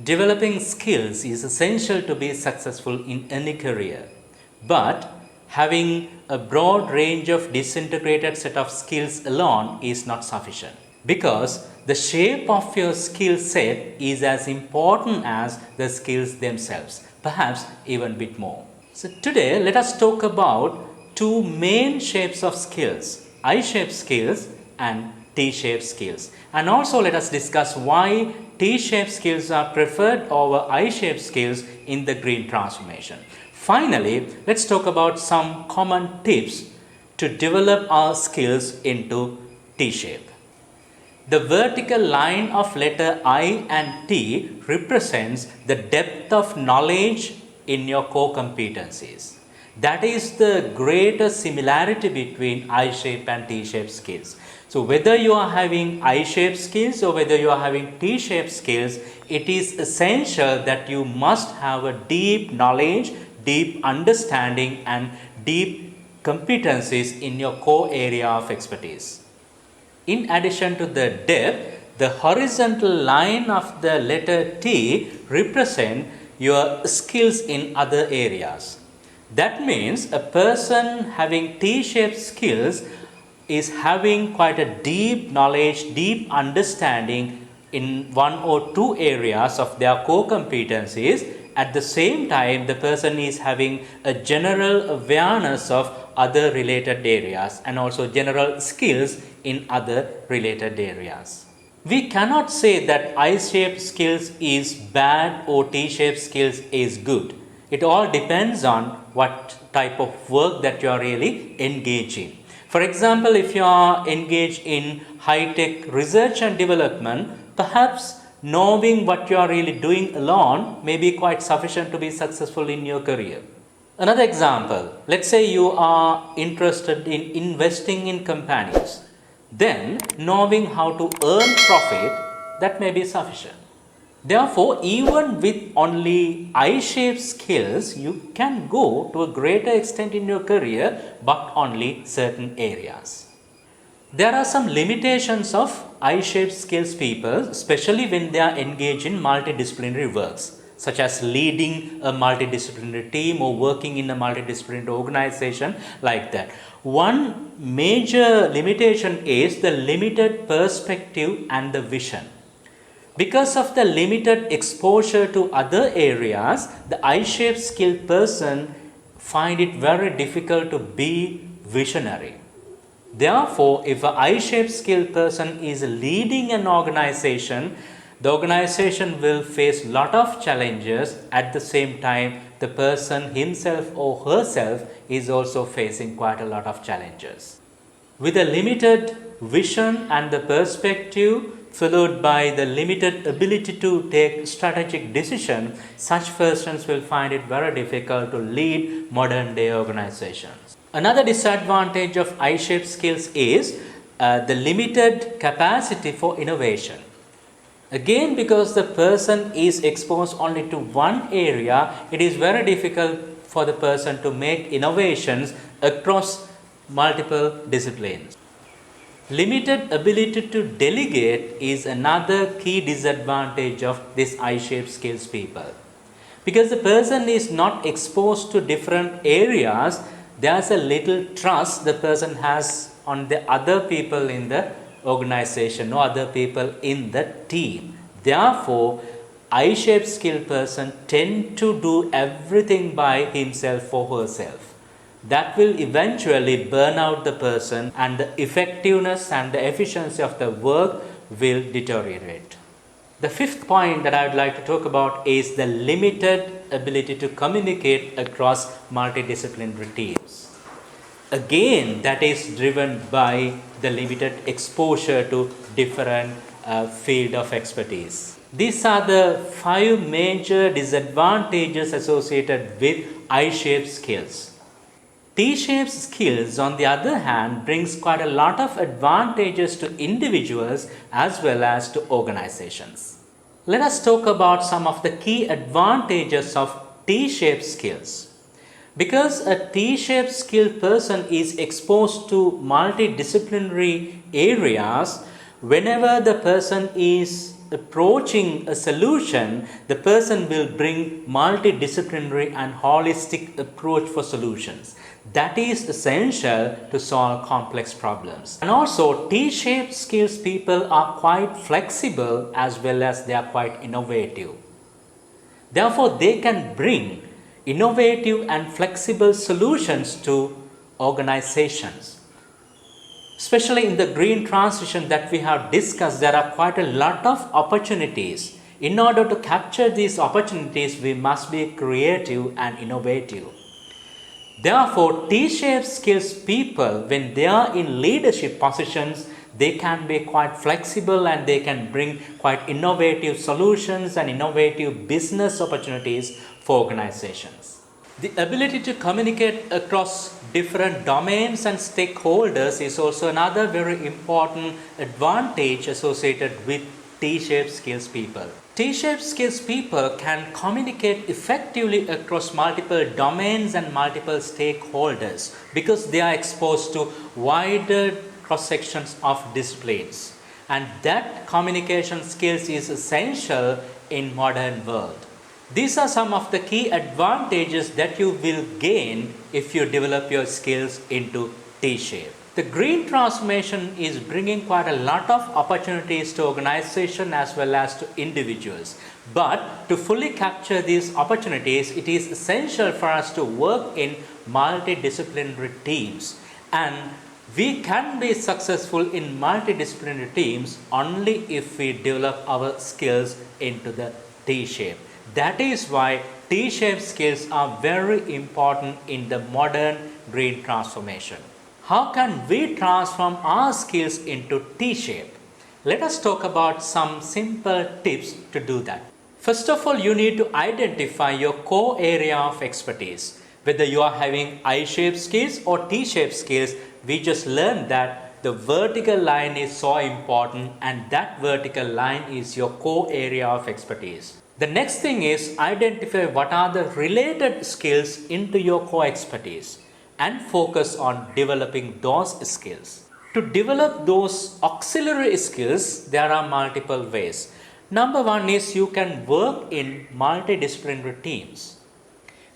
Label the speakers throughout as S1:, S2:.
S1: Developing skills is essential to be successful in any career, but having a broad range of disintegrated set of skills alone is not sufficient, because the shape of your skill set is as important as the skills themselves, perhaps even a bit more. So today let us talk about two main shapes of skills, I-shaped skills and T-shaped skills. And also let us discuss why T-shaped skills are preferred over I-shaped skills in the green transformation. Finally, let's talk about some common tips to develop our skills into T-shape. The vertical line of letter I and T represents the depth of knowledge in your core competencies. That is the greatest similarity between I-shaped and T-shaped skills. So whether you are having I-shaped skills or whether you are having T-shaped skills, it is essential that you must have a deep knowledge, deep understanding and deep competencies in your core area of expertise. In addition to the depth, the horizontal line of the letter T represents your skills in other areas. That means a person having T-shaped skills is having quite a deep knowledge, deep understanding in one or two areas of their core competencies. At the same time, the person is having a general awareness of other related areas and also general skills in other related areas. We cannot say that I-shaped skills is bad or T-shaped skills is good. It all depends on what type of work that you are really engaged in. For example, if you are engaged in high-tech research and development, perhaps knowing what you are really doing alone may be quite sufficient to be successful in your career. Another example, let's say you are interested in investing in companies. Then knowing how to earn profit, that may be sufficient. Therefore, even with only I-shaped skills, you can go to a greater extent in your career, but only certain areas. There are some limitations of I-shaped skills people, especially when they are engaged in multidisciplinary works, such as leading a multidisciplinary team or working in a multidisciplinary organization like that. One major limitation is the limited perspective and the vision. Because of the limited exposure to other areas, the I-shaped skilled person find it very difficult to be visionary. Therefore, if an I-shaped skilled person is leading an organization, the organization will face a lot of challenges. At the same time, the person himself or herself is also facing quite a lot of challenges. With a limited vision and the perspective, followed by the limited ability to take strategic decisions, such persons will find it very difficult to lead modern day organizations. Another disadvantage of I-shaped skills is the limited capacity for innovation. Again, because the person is exposed only to one area, it is very difficult for the person to make innovations across multiple disciplines. Limited ability to delegate is another key disadvantage of this I-shaped skills people. Because the person is not exposed to different areas, there's a little trust the person has on the other people in the organization or other people in the team. Therefore, I-shaped skilled person tend to do everything by himself or herself. That will eventually burn out the person and the effectiveness and the efficiency of the work will deteriorate. The fifth point that I would like to talk about is the limited ability to communicate across multidisciplinary teams. Again, that is driven by the limited exposure to different field of expertise. These are the 5 major disadvantages associated with I-shaped skills. T-shaped skills, on the other hand, brings quite a lot of advantages to individuals as well as to organizations. Let us talk about some of the key advantages of T-shaped skills. Because a T-shaped skilled person is exposed to multidisciplinary areas, whenever the person is approaching a solution, the person will bring multidisciplinary and holistic approach for solutions. That is essential to solve complex problems. And also, T-shaped skills people are quite flexible as well as they are quite innovative. Therefore, they can bring innovative and flexible solutions to organizations. Especially in the green transition that we have discussed, there are quite a lot of opportunities. In order to capture these opportunities, we must be creative and innovative. Therefore, T-shaped skills people, when they are in leadership positions, they can be quite flexible and they can bring quite innovative solutions and innovative business opportunities for organizations. The ability to communicate across different domains and stakeholders is also another very important advantage associated with T-shaped skills people. T-shaped skills people can communicate effectively across multiple domains and multiple stakeholders because they are exposed to wider cross sections of disciplines, and that communication skills is essential in modern world. These are some of the key advantages that you will gain if you develop your skills into T-shape. The green transformation is bringing quite a lot of opportunities to organization as well as to individuals. But to fully capture these opportunities, it is essential for us to work in multidisciplinary teams. And we can be successful in multidisciplinary teams only if we develop our skills into the T-shape. That is why T-shaped skills are very important in the modern green transformation. How can we transform our skills into T-shape? Let us talk about some simple tips to do that. First of all, you need to identify your core area of expertise. Whether you are having I-shaped skills or T-shaped skills, we just learned that the vertical line is so important, and that vertical line is your core area of expertise. The next thing is identify what are the related skills into your core expertise and focus on developing those skills. To develop those auxiliary skills, there are multiple ways. Number one is you can work in multidisciplinary teams.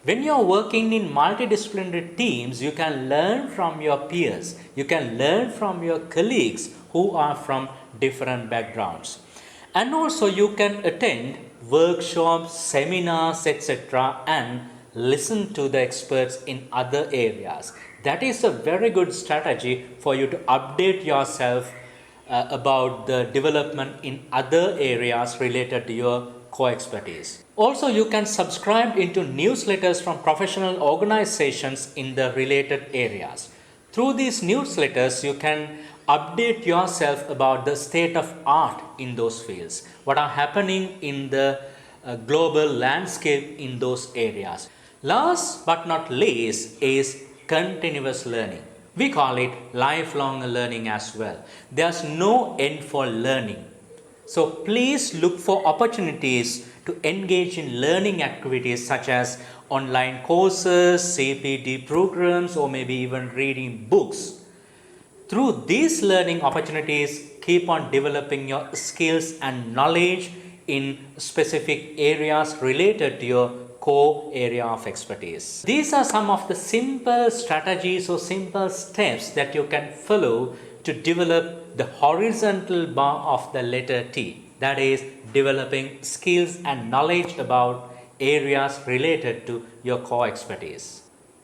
S1: When you are working in multidisciplinary teams, you can learn from your peers. You can learn from your colleagues who are from different backgrounds. And also you can attend workshops, seminars, etc. and listen to the experts in other areas. That is a very good strategy for you to update yourself about the development in other areas related to your core expertise. Also, you can subscribe into newsletters from professional organizations in the related areas. Through these newsletters, you can update yourself about the state of art in those fields, what are happening in the global landscape in those areas. Last but not least is continuous learning. We call it lifelong learning as well. There's no end for learning. So please look for opportunities to engage in learning activities such as online courses, CPD programs, or maybe even reading books. Through these learning opportunities, keep on developing your skills and knowledge in specific areas related to your core area of expertise. These are some of the simple strategies or simple steps that you can follow to develop the horizontal bar of the letter T. That is, developing skills and knowledge about areas related to your core expertise.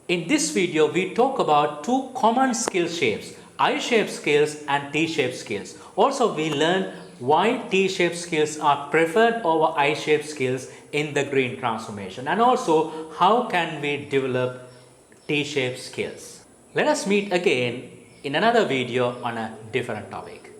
S1: In this video, we talk about two common skill shapes, I-shaped skills and T-shaped skills. Also, we learn why T-shaped skills are preferred over I-shaped skills in the green transformation, and also how can we develop T-shaped skills. Let us meet again in another video on a different topic.